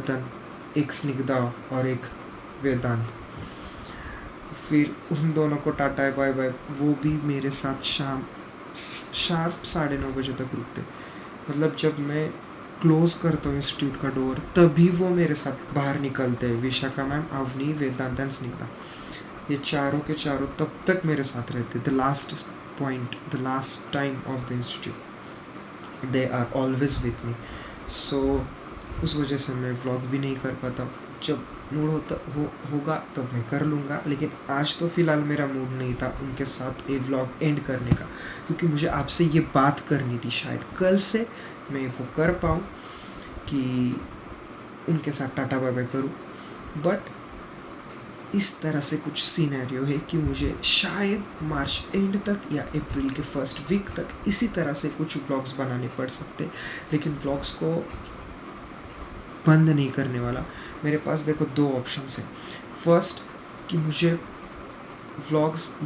रतन, एक स्निग्धा और एक वेदांत। फिर उन दोनों को टाटा बाय बाय। वो भी मेरे साथ शाम शार्प 9:30 बजे तक रुकते। मतलब जब मैं क्लोज करता हूँ इंस्टीट्यूट का डोर, तभी वो मेरे साथ बाहर निकलते हैं। विशाखा मैम, अवनी, वेदांत एंड स्निग्धा, ये चारों के चारों तब तक मेरे साथ रहते। The last point, the last time of the institute, they are always with me. So उस वजह से मैं व्लॉग भी नहीं कर पाता। जब मूड होगा तो मैं कर लूँगा, लेकिन आज तो फ़िलहाल मेरा मूड नहीं था उनके साथ ये व्लॉग एंड करने का, क्योंकि मुझे आपसे ये बात करनी थी। शायद कल से मैं वो कर पाऊँ कि उनके साथ टाटा बाय बाय करूँ। बट इस तरह से कुछ सिनेरियो है कि मुझे शायद मार्च एंड तक या अप्रैल के फर्स्ट वीक तक इसी तरह से कुछ व्लॉग्स बनाने पड़ सकते। लेकिन व्लॉग्स को बंद नहीं करने वाला। मेरे पास देखो 2 ऑप्शंस हैं। फर्स्ट कि मुझे व्लॉग्स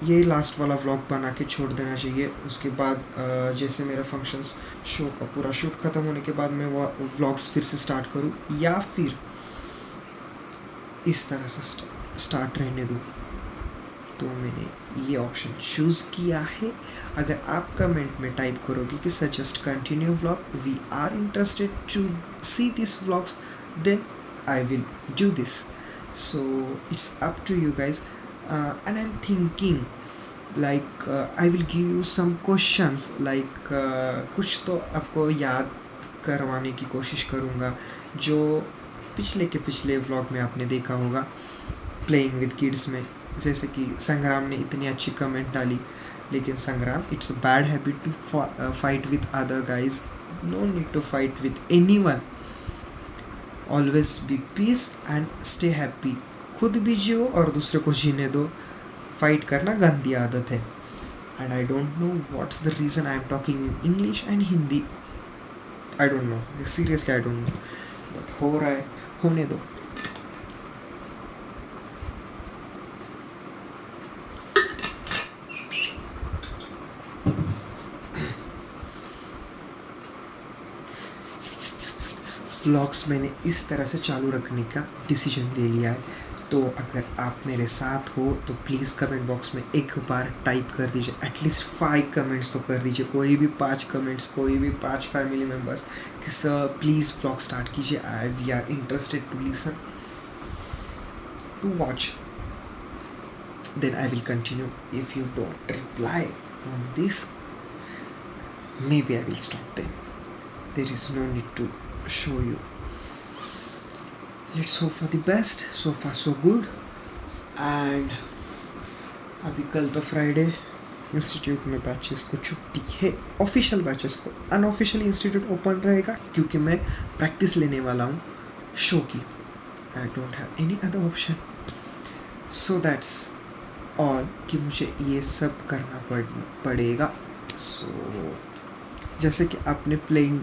ये लास्ट वाला व्लॉग बना के छोड़ देना चाहिए। उसके बाद जैसे मेरा फंक्शंस शो का पूरा शूट ख़त्म होने के बाद मैं वो व्लॉग्स फिर से स्टार्ट करूँ, या फिर इस तरह से स्टार्ट रहने दूँ। तो मैंने ये ऑप्शन चूज़ किया है। अगर आप कमेंट में टाइप करोगे कि suggest continue vlog, we are interested to see this vlogs, then I will do this. So it's up to you guys. And I am thinking like I will give you some questions, like कुछ तो आपको याद करवाने की कोशिश करूँगा जो पिछले व्लॉग में आपने देखा होगा, प्लेइंग विद किड्स में। जैसे कि संग्राम ने इतनी अच्छी कमेंट डाली, लेकिन Sangram, it's a bad habit to fight with other guys. No need to fight with anyone, always be peace and stay happy. खुद भी जियो और दूसरे को जीने दो। फाइट करना गंदी आदत है। And I don't know what's the reason I am talking in English and Hindi. I don't know, seriously I don't know, but हो रहा है, होने दो। व्लॉग्स मैंने इस तरह से चालू रखने का डिसीजन ले लिया है। तो अगर आप मेरे साथ हो तो प्लीज़ कमेंट बॉक्स में एक बार टाइप कर दीजिए, एटलीस्ट 5 कमेंट्स तो कर दीजिए। कोई भी 5 कमेंट्स, कोई भी 5 फैमिली मेम्बर्स कि सर प्लीज़ व्लॉग स्टार्ट कीजिए, we are interested to listen, to watch, then I will continue. If you don't reply on this, maybe I will stop them. There is no need to show you. Let's hope for the best. So far so good. And अभी कल तो Friday, institute में batches को छुट्टी है, official batches को। Unofficial institute open रहेगा क्योंकि मैं प्रैक्टिस लेने वाला हूँ शो की। I don't have any other option. So that's all कि मुझे ये सब करना पड़ेगा। सो जैसे कि आपने प्लेइंग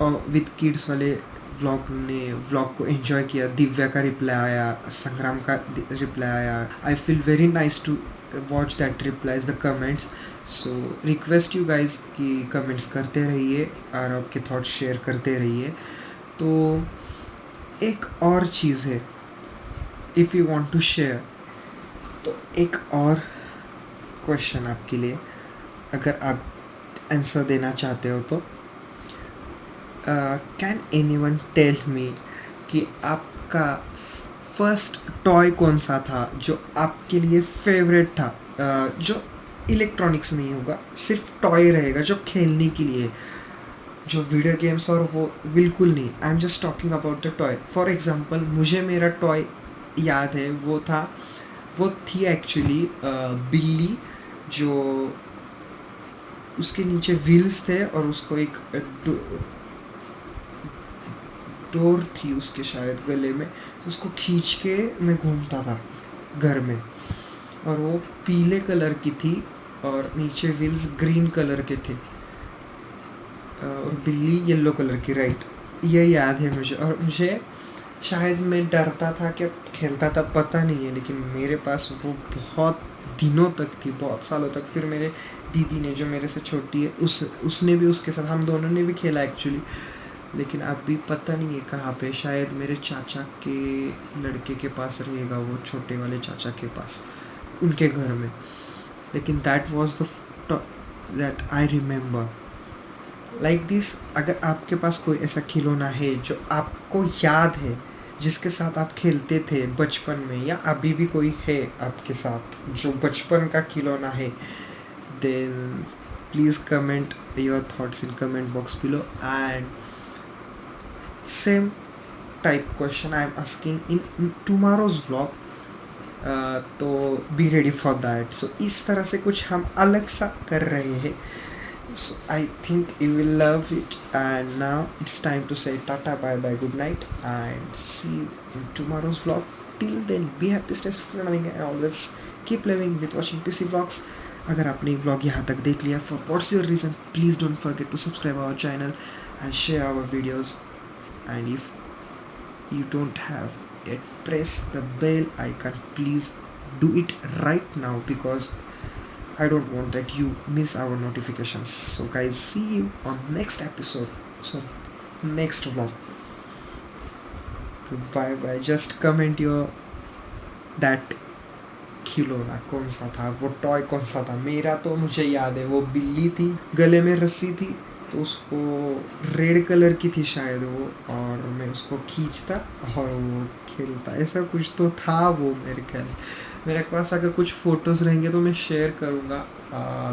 और विद किड्स वाले व्लॉग को एंजॉय किया, दिव्या का रिप्लाई आया, संग्राम का रिप्लाई आया। I feel very nice to watch that replies, the comments. So request you guys कि कमेंट्स करते रहिए और आपके थॉट्स शेयर करते रहिए। तो एक और चीज़ है, if you want to share, तो एक और क्वेश्चन आपके लिए, अगर आप आंसर देना चाहते हो तो कैन एनीवन टेल मी कि आपका फर्स्ट टॉय कौन सा था जो आपके लिए फेवरेट था, जो इलेक्ट्रॉनिक्स नहीं होगा, सिर्फ टॉय रहेगा, जो खेलने के लिए, जो वीडियो गेम्स और वो बिल्कुल नहीं। I am just talking about the toy. For example मुझे मेरा टॉय याद है, वो थी एक्चुअली बिल्ली, जो उसके नीचे व्हील्स थे और उसको एक डोर थी उसके शायद गले में, उसको खींच के मैं घूमता था घर में, और वो पीले कलर की थी और नीचे व्हील्स ग्रीन कलर के थे और बिल्ली येलो कलर की, राइट, ये याद है मुझे। और मुझे शायद मैं डरता था कि खेलता था, पता नहीं है, लेकिन मेरे पास वो बहुत दिनों तक थी, बहुत सालों तक। फिर मेरे दीदी ने, जो मेरे से छोटी है, उसने भी उसके साथ, हम दोनों ने भी खेला एक्चुअली। लेकिन अभी पता नहीं है कहाँ पे, शायद मेरे चाचा के लड़के के पास रहेगा, वो छोटे वाले चाचा के पास, उनके घर में। लेकिन that was that I remember like this. अगर आपके पास कोई ऐसा खिलौना है जो आपको याद है, जिसके साथ आप खेलते थे बचपन में, या अभी भी कोई है आपके साथ जो बचपन का खिलौना है, then please comment your thoughts in comment box below. And same type question I am asking in tomorrow's vlog, तो बी रेडी फॉर दैट। सो इस तरह से कुछ हम अलग सा कर रहे हैं, so I think you will love it. And now it's time to say tata, bye bye, good night, and see you in tomorrow's vlog. Till then, be happy, stay safe, learning, and always keep living with watching PC vlogs. अगर आपने vlog यहाँ तक देख लिया, for what's your reason, please don't forget to subscribe our channel and share our videos. And if you don't have yet, press the bell icon. Please do it right now, because I don't want that you miss our notifications. So guys, see you on next episode, so next vlog. Bye bye. Just comment your that खिलौना कौन सा था, वो toy कौन सा था. मेरा तो मुझे याद है, वो बिल्ली थी, गले में रस्सी थी, तो उसको रेड कलर की थी शायद वो, और मैं उसको खींचता और वो खेलता, ऐसा कुछ तो था वो मेरे ख्याल. मेरे पास अगर कुछ फ़ोटोज़ रहेंगे तो मैं शेयर करूँगा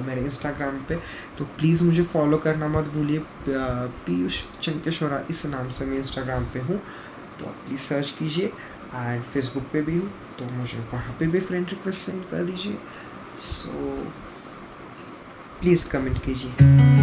मेरे इंस्टाग्राम पे, तो प्लीज़ मुझे फॉलो करना मत भूलिए. पीयूष चंकेश्वरा इस नाम से मैं इंस्टाग्राम पे हूँ, तो आप प्लीज़ सर्च कीजिए. एंड फेसबुक पे भी हूँ, तो मुझे वहाँ पे भी फ्रेंड रिक्वेस्ट सेंड कर दीजिए. सो प्लीज़ कमेंट कीजिए.